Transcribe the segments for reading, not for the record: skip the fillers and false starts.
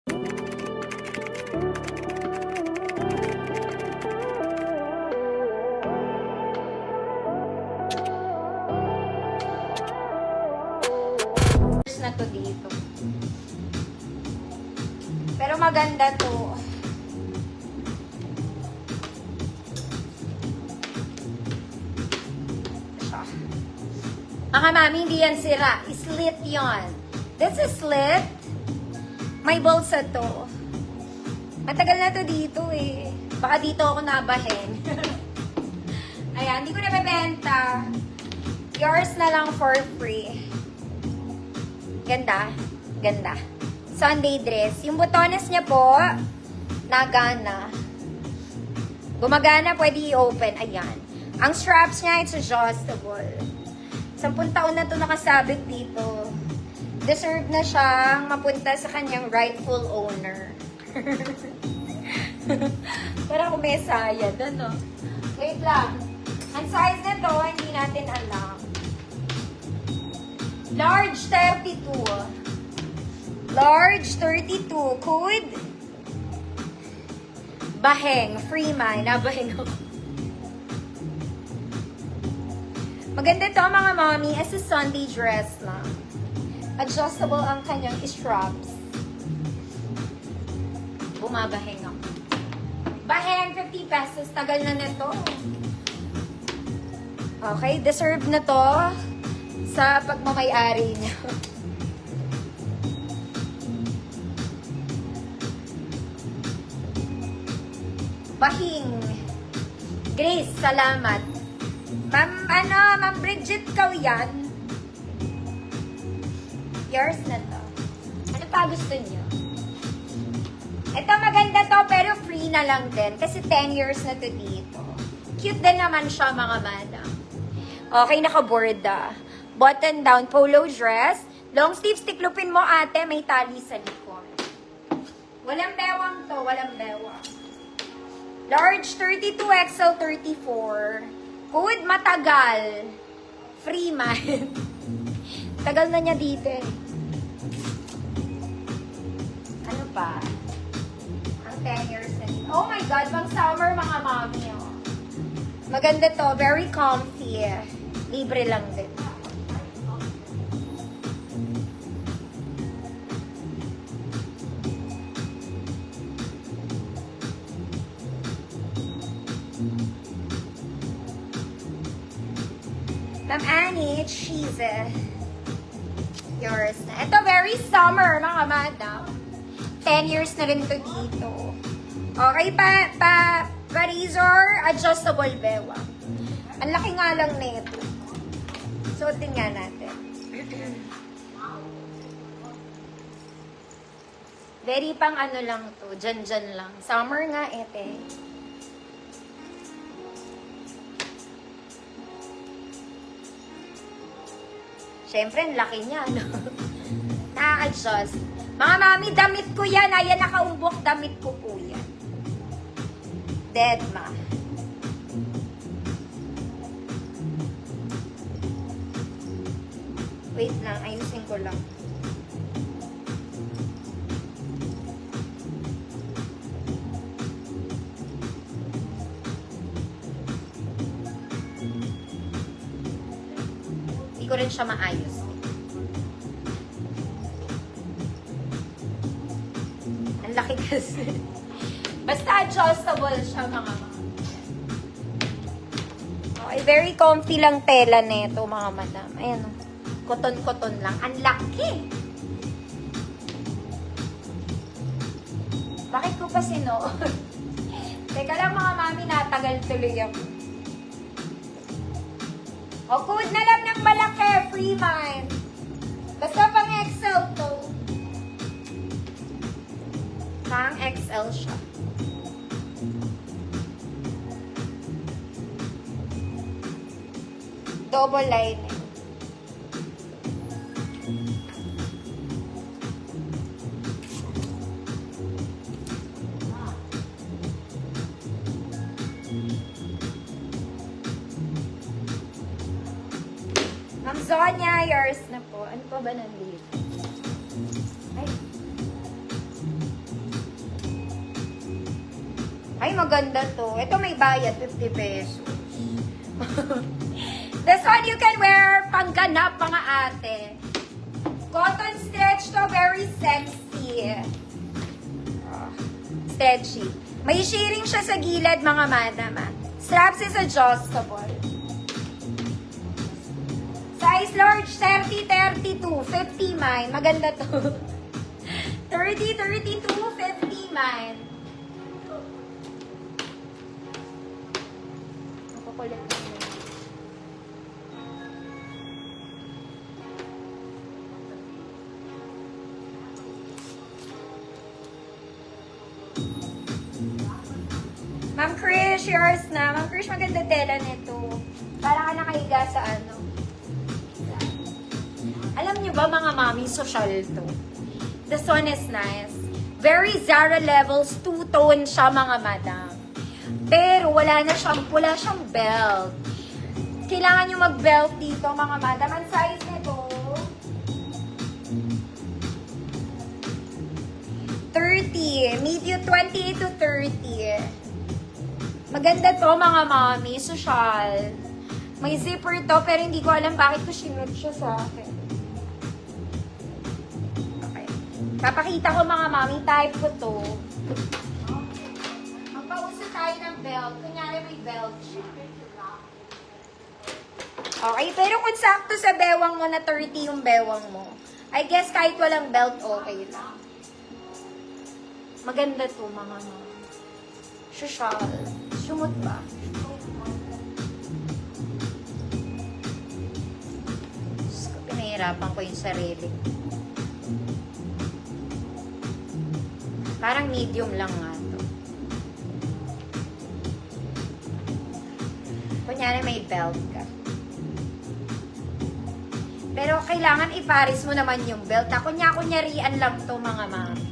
Na to dito. Pero maganda to. Siya. Mga mami, hindi yan sira. Slit yon. This is slit. May bulsa to. Matagal na to dito eh. Baka dito ako nabahin. Ayan, hindi ko nabebenta. Yours na lang for free. Ganda. Ganda. Sunday dress. Yung botones niya po, nagana. Gumagana, pwede i-open. Ayan. Ang straps niya, it's adjustable. 10 taon na ito nakasabit dito. Deserve na siyang mapunta sa kanyang rightful owner. Para kumesaya. Ano? Wait lang. Ang size nito, hindi natin alam. Large 32. Large 32. Code? Baheng. Freeman. Nabaheng ako. Maganda to mga mommy as a Sunday dress lang. Adjustable ang kanyang straps. Bumabaheng ako. Baheng, 50 pesos. Tagal na nito. Okay, deserve na to sa pagmamayari niya. Bahing. Grace, salamat. Ma'am Bridget, ikaw yan? Yours na to. Ano pa gusto niyo? Ito maganda to, pero free na lang din. Kasi 10 years na to dito. Cute din naman siya, mga madam. Okay, naka-borda. Button down, polo dress. Long sleeve, tiklupin mo ate, may tali sa likod. Walang bewang to, walang bewang. Large 32, XL 34. Code matagal. Free man. Tagal na niya dito eh. Ano pa? Ang 10 years na dito. Oh my God, pang summer mga mami. Oh. Maganda to, very comfy. Libre lang din. Ma'am Annie, she's yours na. Ito, very summer, mga madam. 10 years na rin to dito. Okay, pa-razor, adjustable bewa. Ang laki nga lang nito. Suotin nga natin. Very pang ano lang to, dyan lang. Summer nga, ete. Siyempre, ang laki niya, no? Na-adjust. Mga mami, damit ko yan. Ayan, nakaumbok, damit ko po yan. Dead, ma. Wait lang, ayusin ko lang. Hindi ko rin siya maayos. Ang laki kasi. Basta adjustable siya, mga mama. Okay, very comfy lang tela nito, mga madam. Ayan, cotton-cotton lang. Ang laki! Bakit ko pa sinuot? Teka lang, mga mami, natagal tuloy ako. O, code na lang ng malaki, free mind. Basta pang XL to. Pang XL siya. Double lining. Ma'am Zonya, yours na po. Ano pa ba nandito? Ay. Ay, maganda to. Ito may bayad, 50 pesos. This one you can wear pangganap, mga ate. Cotton stretch to, very sexy. Stretchy. May shearing siya sa gilid, mga madam. Straps is adjustable. Size large, 30, 32, 50 mine. Maganda to. 30, 32, 50 mine. Nakukulit na yun. Ma'am Krish, yours na. Ma'am Krish, maganda tela nito. Para ka nakahiga sa ano. Alam niyo ba, mga mami, social to. This one is nice. Very Zara levels, two-tone siya, mga madam. Pero wala siyang belt. Kailangan nyo mag-belt dito, mga madam. Ang size nito, 30. Medium 28 to 30. Maganda to, mga mami. Social. May zipper to, pero hindi ko alam bakit ko sinunod siya sa akin. Okay. Papakita ko, mga mami, type ko to. Magpauso tayo ng belt. Kunyari may belt siya. Okay, pero kung sakto sa bewang mo na 30 yung bewang mo, I guess kahit walang belt, okay lang. Maganda to, mga mami. Social. Sumot ba? Pinahirapan ko yung sarili. Parang medium lang nga to. Kunyari may belt ka. Pero kailangan iparis mo naman yung belt. Kunyarian lang to, mga mami.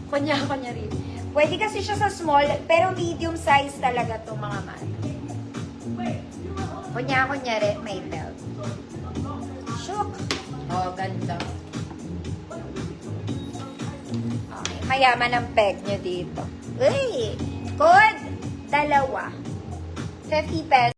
Kunyari. Pwede kasi siya sa small, pero medium size talaga to, mga mami. Kunyari, may belt. Shook. Oh, ganda. Okay, mayaman ang peg nyo dito. Uy! Code, 2. 50 pesos.